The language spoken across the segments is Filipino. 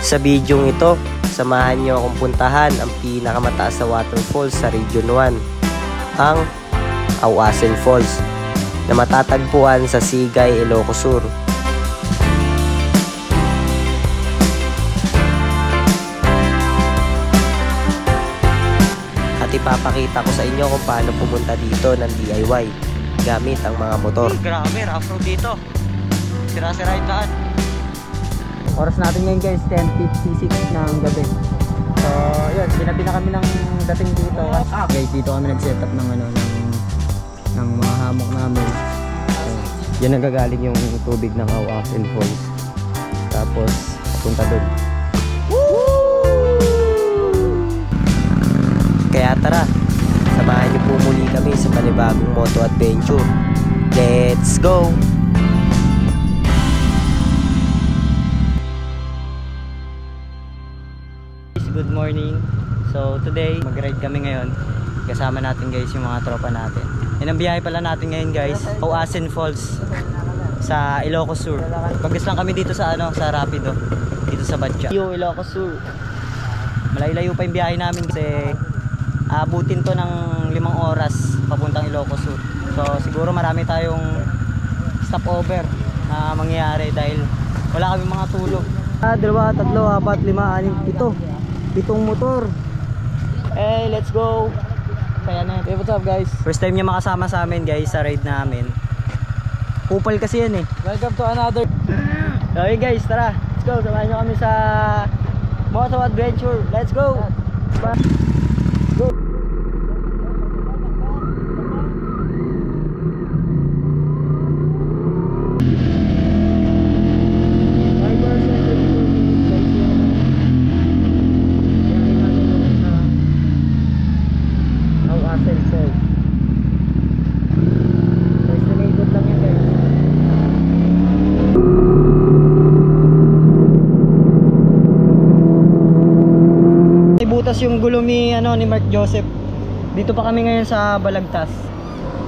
Sa bidyong ito, samahan nyo akong puntahan ang pinakamataas na waterfalls sa Region 1, ang Auasen Falls, na matatagpuan sa Sigay, Ilocos Sur. At ipapakita ko sa inyo kung paano pumunta dito ng DIY gamit ang mga motor. Grabe, rough road dito. Sira-sira yung daan. Oras natin ngayon guys, 10:56 ng gabi. So, yun, binabi na kami ng dating dito. Guys, dito kami nag-set up ng ng mga hammock namin. So, yan nagagaling yung tubig ng Auasen Falls. Tapos, punta doon. Kaya tara, samahan niyo po muli kami sa panibagong moto adventure. Let's go! Good morning. So today mag-ride kami ngayon. Kasama natin guys yung mga tropa natin. Yan ang biyahe pala natin ngayon guys, Auasen Falls sa Ilocos Sur. Pagkas lang kami dito sa sa Rapido, dito sa Batya. Ilocos Sur. Malayo-layo pa yung biyahe namin kasi abutin to ng 5 oras papuntang Ilocos Sur. So siguro marami tayong stopover na mangyayari dahil wala kami mga tulog. 2, 3, 4, 5, 6, 7, 7 motor. Hey, let's go. Kaya na. Hey, what's up guys? First time niya makasama sa amin guys sa ride namin. Kupal kasi yan eh. Welcome to another. Okay guys, tara. Let's go. Samahan niyo kami sa moto adventure. Let's go. Go. Butas yung gulong ni ni Mark Joseph. Dito pa kami ngayon sa Balagtas.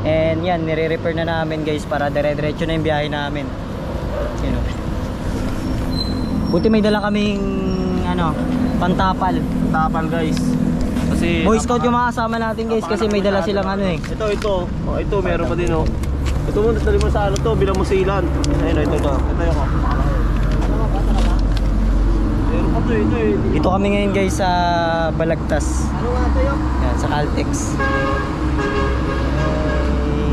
And yan, nire-repair na namin guys para dire-diretso na yung biyahe namin. Buti may dala kaming pantapal. Tapal guys. Kasi Boy Scout yung mga kasama natin guys kasi may dala silang Ito. Oh, ito meron pa din oh. Ito mo dali mo sa to, bilang mo silan. Ayun ito. Ito yung Dito kami ngayon guys sa Balagtas. Ano nga ito yun? Yan, sa Caltex.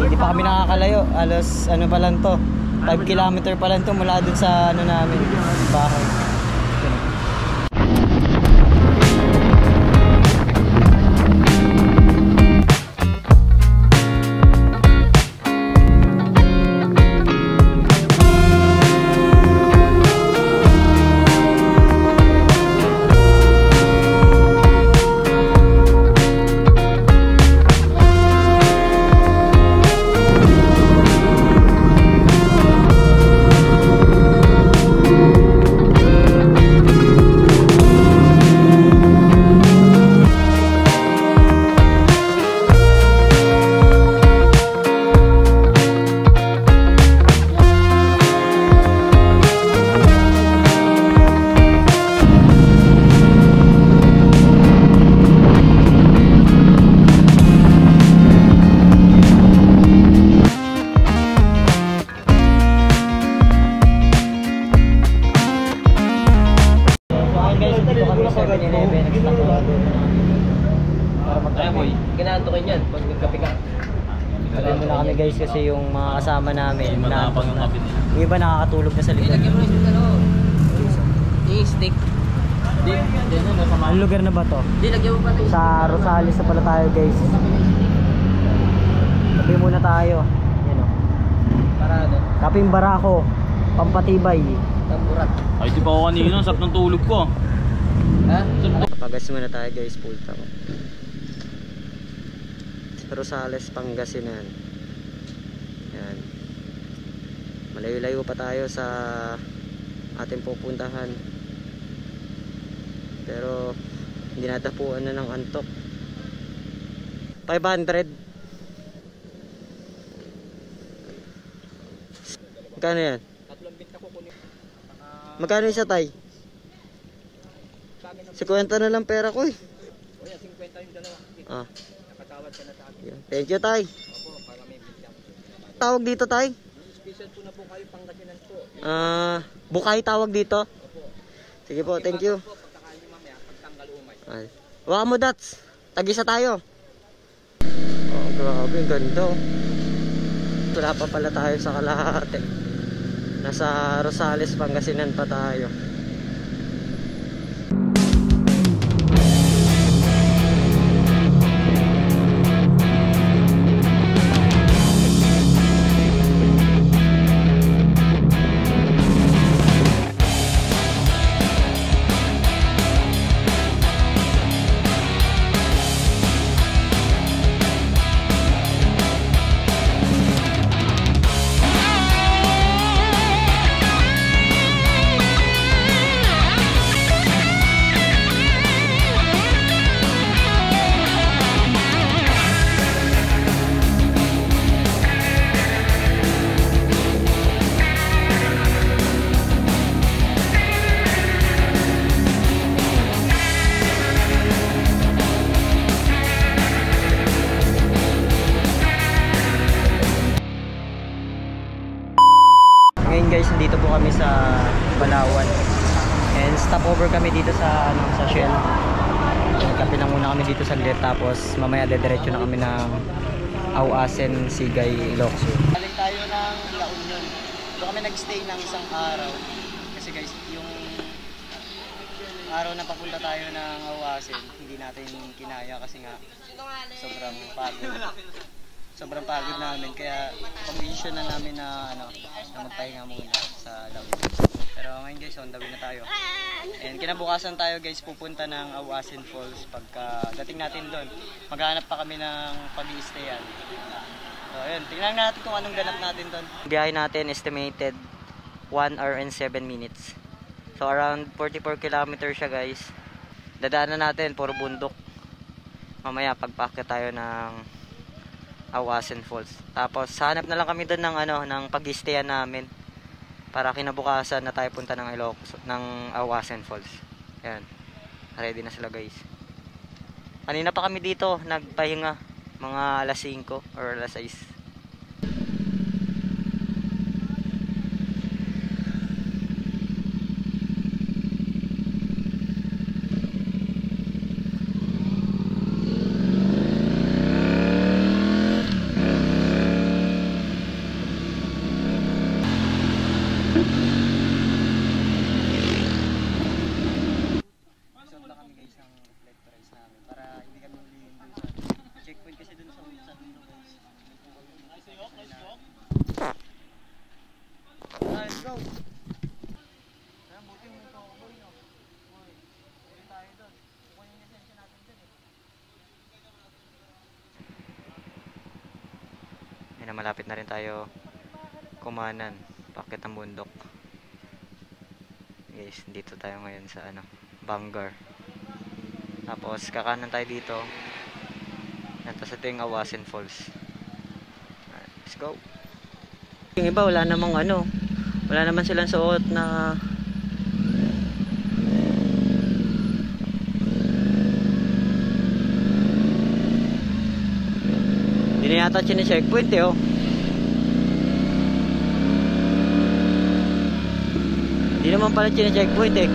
Hindi pa kami nakakalayo. Alos pa lang to, 5 kilometer pa lang to mula dun sa namin, bahay. Kinaantokin yan pag nagkape ka. Kaya muna kami guys kasi yung mga kasama namin yung iba nakakatulog na sa likod. Ilagyan mo na yung stick. Ang lugar na ba to? Lagyan mo pa ito. Sa Rosales na pala tayo guys. Kape muna tayo. Yan o. Parado. Kaping barako. Pampatibay. Tamburat. Ay, di pa ako kanina, sarap ng tulog ko. Ha? Pagas muna tayo guys, full tank. Rosales, Pangasinan. Yan. Malayo-layo pa tayo sa ating pupuntahan. Pero hindi natapuan na ng antok. 500. Magkano yan? Magkano isa tay? 50 na lang pera ko eh. Kuya, 50 yung dalawa. Ah. Nakatawad ka na sa akin. Yan. Thank you, tay. Opo, para may bigyan. Tawag dito, tay? Special po na po kayo, Pangasinan po. Bukay tawag dito? Opo. Sige po, thank you. Po, pagkakain niyo mamaya, pagtanggal umay. Ay. Waka mo, Dats. Tagisa tayo. Oh, grabe, ang ganda. Oh. Wala pa pala tayo sa kalahati. Nasa Rosales, Pangasinan pa tayo. Ngayon guys, dito po kami sa Balawan. And stopover kami dito sa sa Shell. Kape lang muna kami dito saglit, tapos mamaya dediretso na kami ng Auasen, Sigay, Ilocos. Galing tayo ng La Union. Doon kami nagstay ng isang araw. Kasi guys, yung araw na papunta tayo ng Auasen, hindi natin kinaya kasi nga sobrang pagod. Sobrang pagod namin, kaya pag-decision na namin na magpahinga muna sa La Union. Pero ngayon guys, on the way na tayo. And kinabukasan tayo guys, pupunta ng Auasen Falls. Pagka dating natin doon, maghanap pa kami ng pag-i-stayan. So ayun, tingnan natin kung anong ganap natin doon. Biyahe natin estimated 1 hour and 7 minutes. So around 44 kilometers siya guys. Dadaanan natin, puro bundok. Mamaya pagpakit tayo ng Auasen Falls. Tapos hanap na lang kami doon ng ng pag-i-stayan namin para kinabukasan na tayo punta ng Ilocos, ng Auasen Falls. Ayan. Ready na sila guys. Kanina pa kami dito nagpahinga, mga alas 5 or alas 6. Yan, malapit na rin tayo kumanan, pakit ng bundok. Guys, dito tayo ngayon sa Bangar. Tapos kakanan tayo dito. Tapos ito yung Auasen Falls. Let's go. Yung iba wala namang wala naman silang suot na hindi na yata chine-checkpoint eh oh. Hindi naman pala chine-checkpoint eh.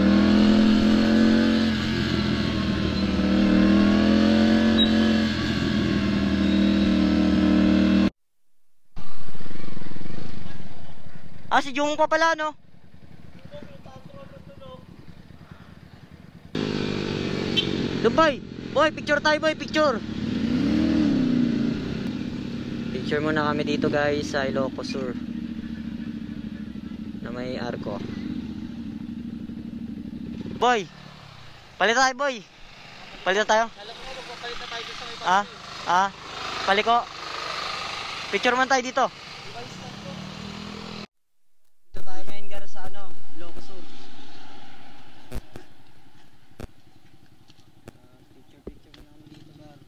Ah, si Jung pa pala no? Dubai! Boy, picture tayo boy, picture! Picture muna kami dito guys sa Ilocos Sur na may arko. Boy! Palit tayo boy! Palit tayo? Paliko? Picture man tayo dito. Dito tayo ngayon guys sa Ilocos Sur. Picture muna kami dito guys.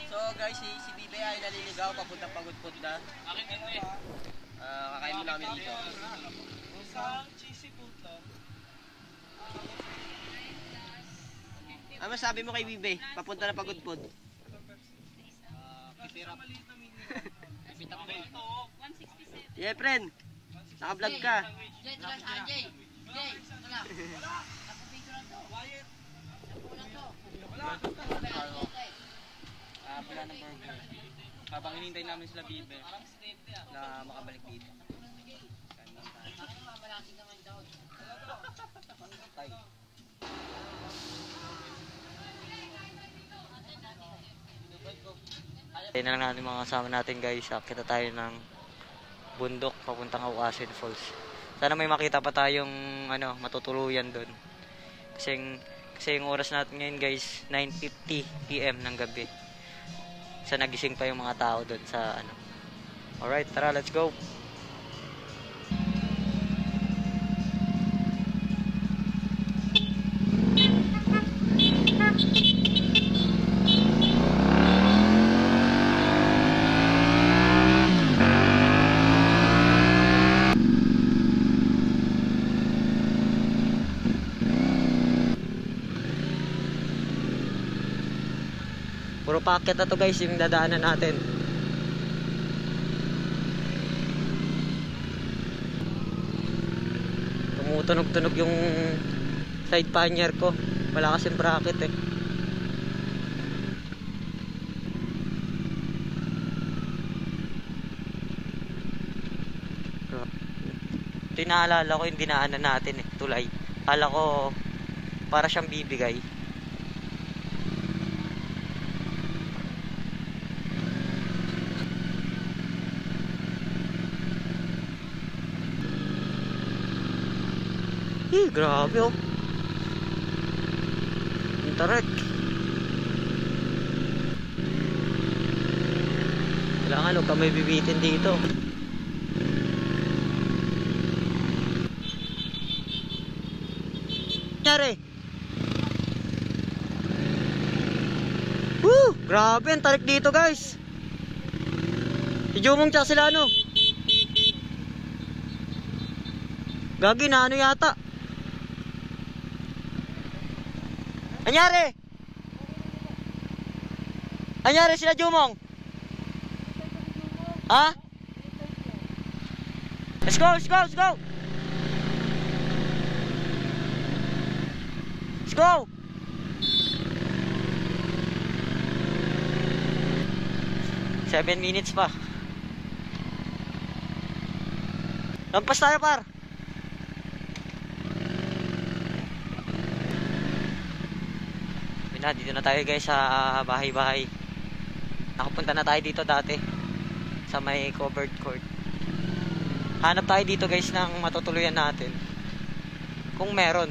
So guys, si Bibe ay naliligaw papuntang Pagudpud na. Kakain muna kami dito. Ano masabi mo kay Bibe? Papunta na Pagudpud. Yeah, friend. Naka-vlog ka. Pala ng burger. Habang hinintay namin sila Bibe na makabalik dito. Tayo na lang natin mga kasama natin guys. Akita tayo ng bundok papuntang Auasin Falls. Sana may makita pa tayong matutuluyan doon. Kasi yung oras natin ngayon guys, 9:50 PM ng gabi. Sa nagising pa yung mga tao doon sa Alright, tara, let's go. Puro packet na to guys yung dadaanan natin. Tumutunog-tunog yung side pannier ko. Wala kasing bracket eh. Ito yung naalala ko yung dinaanan natin eh, tulay. Kala ko para siyang bibigay. Grabe oh. Ang tarik. Kailangan huwag kami bibitin dito. Nangyari? Woo! Grabe ang tarik dito guys. Si Jumong tsaka sila Gagi na yata. Anyari? Anyari sila Jumong? Ha? Let's go, let's go, let's go! Let's go! Seven minutes pa. Lampas tayo par. Dito na tayo guys sa bahay-bahay. Nakapunta na tayo dito dati sa may covered court. Hanap tayo dito guys ng matutuluyan natin. Kung meron.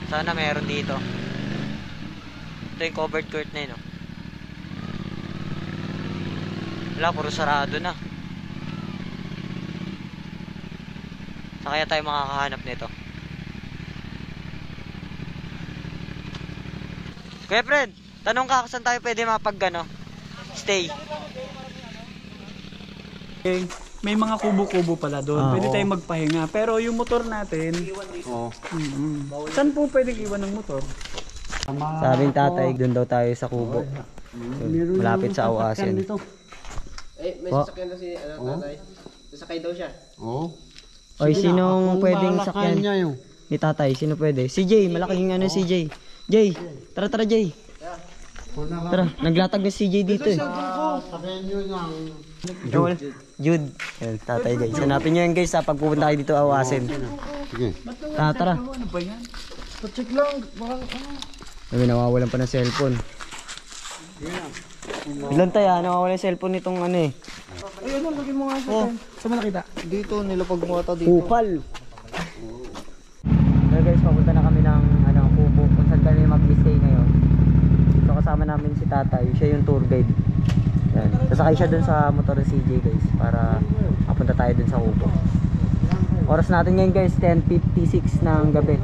Sana meron dito. Ito yung covered court na yun. Wala, puro sarado na. Saan kaya tayo makakahanap nito? Kuya friend, tanong ka kung saan tayo pwede stay. Okay. May mga kubo-kubo pala doon. Pwede tayong magpahinga. Pero yung motor natin, saan po pwedeng iwan ng motor? Sabing tatay, doon daw tayo sa kubo. Malapit sa Auasin. May sasakyan na si tatay. Sasakay daw siya. Oo. Oy, sinong pwedeng sakyan niya yun? ni tatay? Sino pwede? Si Jay, malaking si Jay. Jay, tara Jay. Tara, naglatag na si Jay dito eh. Sabihin nyo ng Jude. Ayan, tatay guys. Hanapin nyo yan guys sa pagpupunta kayo dito Auasin. sige. Tara. Ano ba yan? Pacheck lang. May nawawalan pa ng cellphone. Ilan tayo nawawalan ng cellphone nitong eh. Ay, lagyan mo nga sa saan mo nakita? Dito, nilapag mo ata dito. Kupal. So guys, papunta na kami ng kubo kung saan kami mag-stay ngayon. So kasama namin si tatay, siya yung tour guide. Yan. Sasakay siya dun sa motor ni CJ guys para mapunta tayo dun sa kubo. Oras natin ngayon guys, 10:56 ng gabi.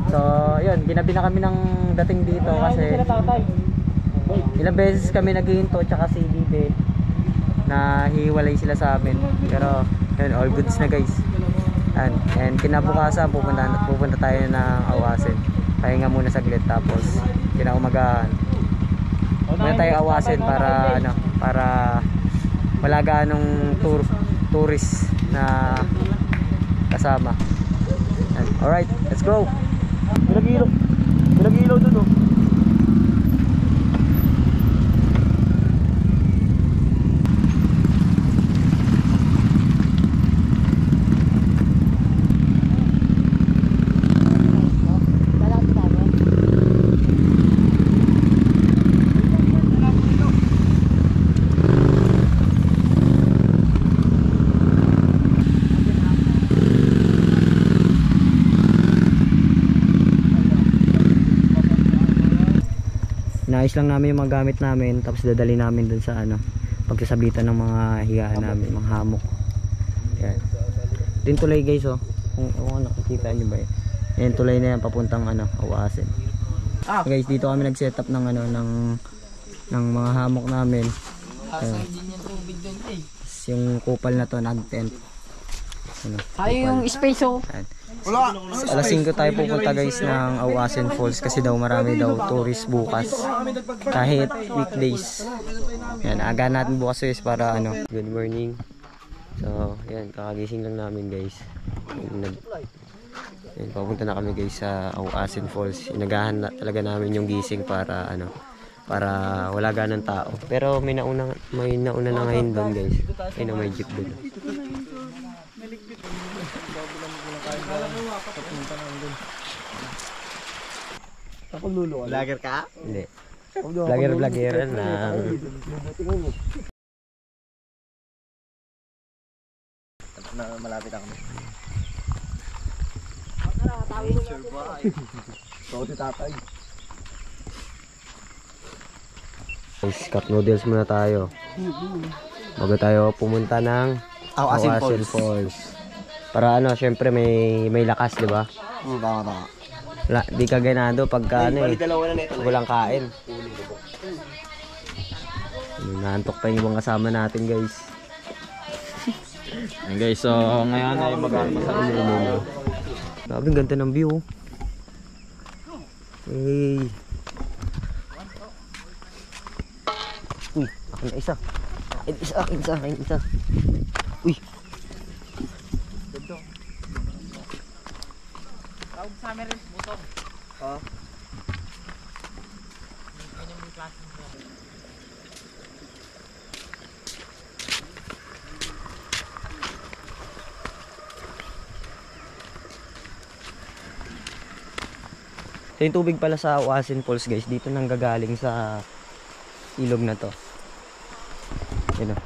So yun, ginabi na kami ng dating dito kasi Ilang beses kami naghihinto tsaka si Bibe na hiwalay sila sa amin. Pero yun, all goods na guys. And kinabukasan pupunta tayo ng Awasin. Pahinga muna saglit tapos kinaumagahan. Muna tayo Awasin para ano, para wala ganong tourist na kasama. Alright, let's go. Pinag-ilaw dun oh. Naayos lang namin yung mga gamit namin tapos dadali namin dun sa ano, pagsasabitan ng mga higaan namin, mga hamok. Yan. Din tulay guys oh. Kung nakikita niyo ba yan. Yan tulay na yan papuntang ano, Awasin. Guys, dito kami nag-set up ng ano ng mga hamok namin. Ayan. Yung kupal na to nag-tent. Ano, Sayang yung space oh. Ayan. Alas 5 tayo pupunta guys ng Awasin Falls kasi daw marami daw tourist bukas kahit weekdays. Yan, aga natin bukas guys para ano. Good morning. So yan, kakagising lang namin guys. Yan, papunta na kami guys sa Awasin Falls. Inagahan na talaga namin yung gising para ano, para wala ganang tao. Pero may nauna na ngayon doon guys. Ayun, may jeep doon. Vlogger ka? Hindi. Vlogger na. Malapit ako. So, si tatay. Guys, cup noodles muna tayo. Bago tayo pumunta ng Awasin Falls. Para ano, syempre may lakas, di ba? Tama. Di ka ganado pagka ano eh. Dalawa na nito. Walang kain. Naantok pa yung ibang kasama natin guys. Ayan guys, so ngayon ay mag-aaral sa ulo. Grabe, ganda ng view. Hey. Uy, akin na isa. Isa. Uy. So yung tubig pala sa Awasin Falls guys, dito nang gagaling sa ilog na to. Yun o.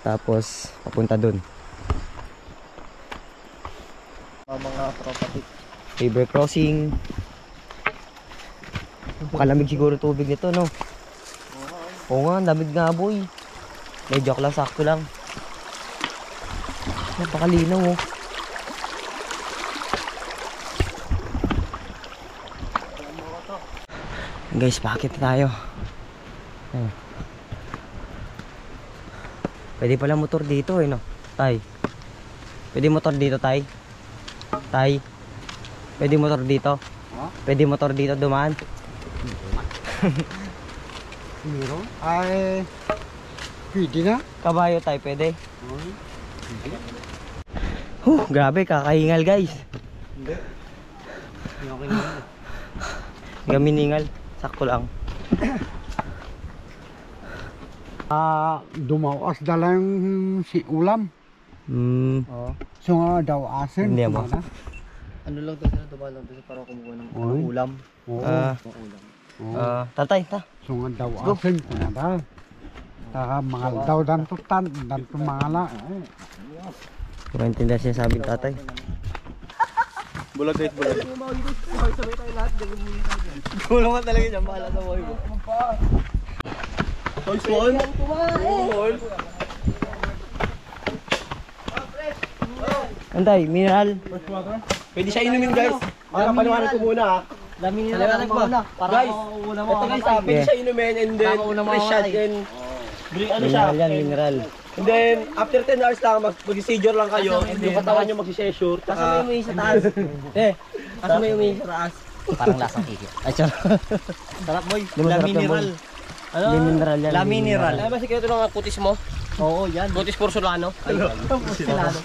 Tapos papunta dun. Mga property. River crossing. Makalamig siguro tubig nito no. Oo nga, lamig nga boy. May joke lang, sakto lang. Napakalinaw oh. Guys, pakit tayo. Ayan. Pwede pala motor dito eh no. Tay. Pwede motor dito tay. Tay. Pwede motor dito. Pwede motor dito dumaan. Meron? Ay, pwede na. Kabayo tay, pwede. Grabe, kakahingal guys. Hindi. Okay na. Gaminingal. Sakto lang. Dumawas dalang si ulam. So nga daw asin. Hindi mo. Ano lang daw sila dumaan lang doon para kumuha ng Oy. ulam. Oo. Tatay, ta. So nga daw asin. Kunada. Mga daw dan tutan. Dan tumala. Hindi ko intindihan siya sabing tatay. Bulag guys, bulag. Kulang ka talaga dyan, bahala sa buhay mo. Toy Spawn? Antay, mineral. Pwede siya inumin guys. Para paliwanag ko muna ha. Saliwanag mo. Guys, ito guys, sabi Yeah. siya inumin and then Rishad and ano siya? Mineral yan, mineral. And then after 10 hours lang mag-seizure lang kayo and yung katawan nyo mag-seizure. Kasama yung sa taas. Kasama yung sa taas. Parang lasang kiki. Ay, charot. Sarap boy. Di masarap yan, boy. Ano? Hindi mineral yan. La hindi mineral. mineral. Ano ba sikreto ng kutis mo? Oo, yan. Kutis porcelano. Porcelano.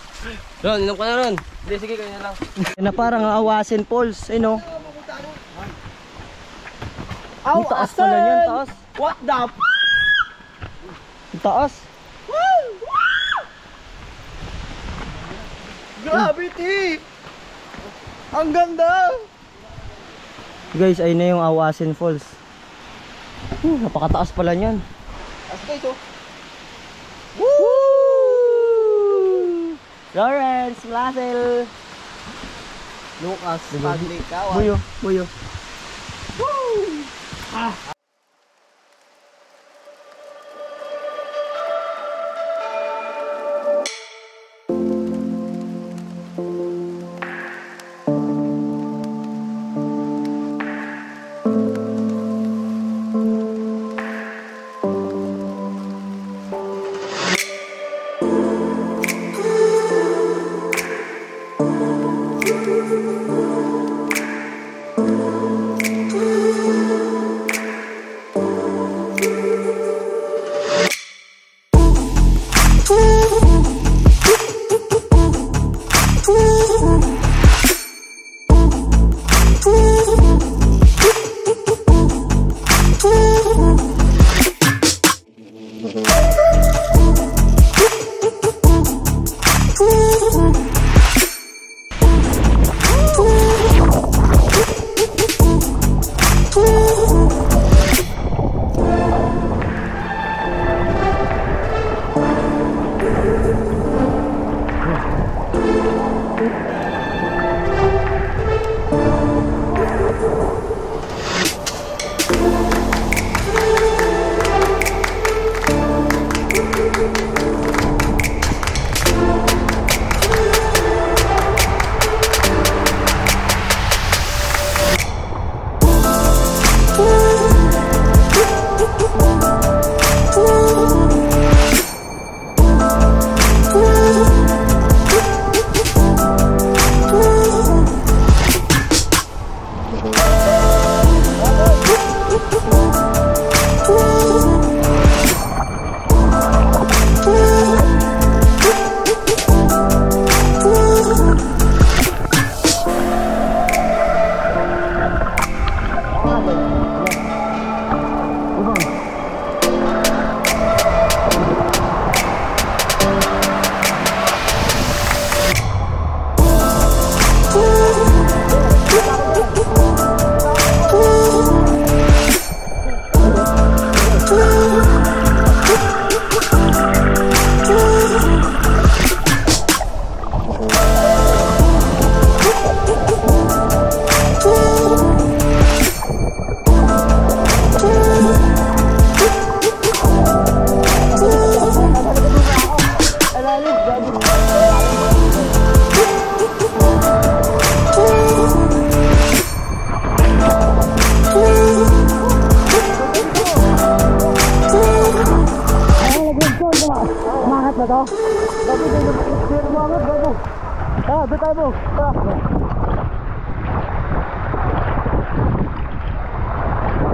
Ron, inom ka na ron. Hindi, sige, kanya lang. Na parang awasin falls. Eh no? Ang taas pala niyan, taas. What the f***? Ang taas. Gravity! Ang ganda! Guys, ayun na yung Awasin Falls. Napakataas pala niyan. As guys, oh. Woo! Lawrence, Lasel. Lucas, Paglikawan. Buyo, buyo.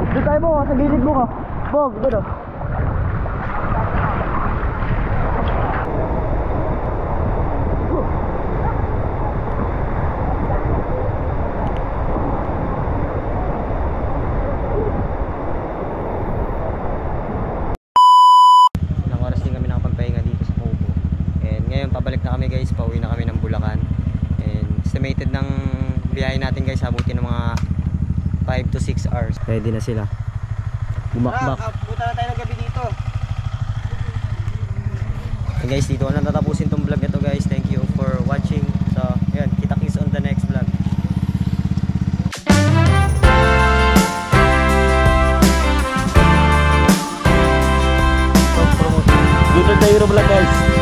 Doon tayo mo, sa gilid mo ka. Bob, doon. Ilang oras din kami nakapagpahinga dito sa Kubo. And ngayon pabalik na kami guys, pauwi na kami ng Bulacan. And estimated ng biyahe natin guys, abutin ng mga 5 to 6 hours. Ready na sila. Bumakbak. Punta na tayo ng gabi dito. And guys, dito ko na tatapusin tong vlog na to guys. Thank you for watching. So, ayan, kita-kits on the next vlog. Dito tayo vlog guys.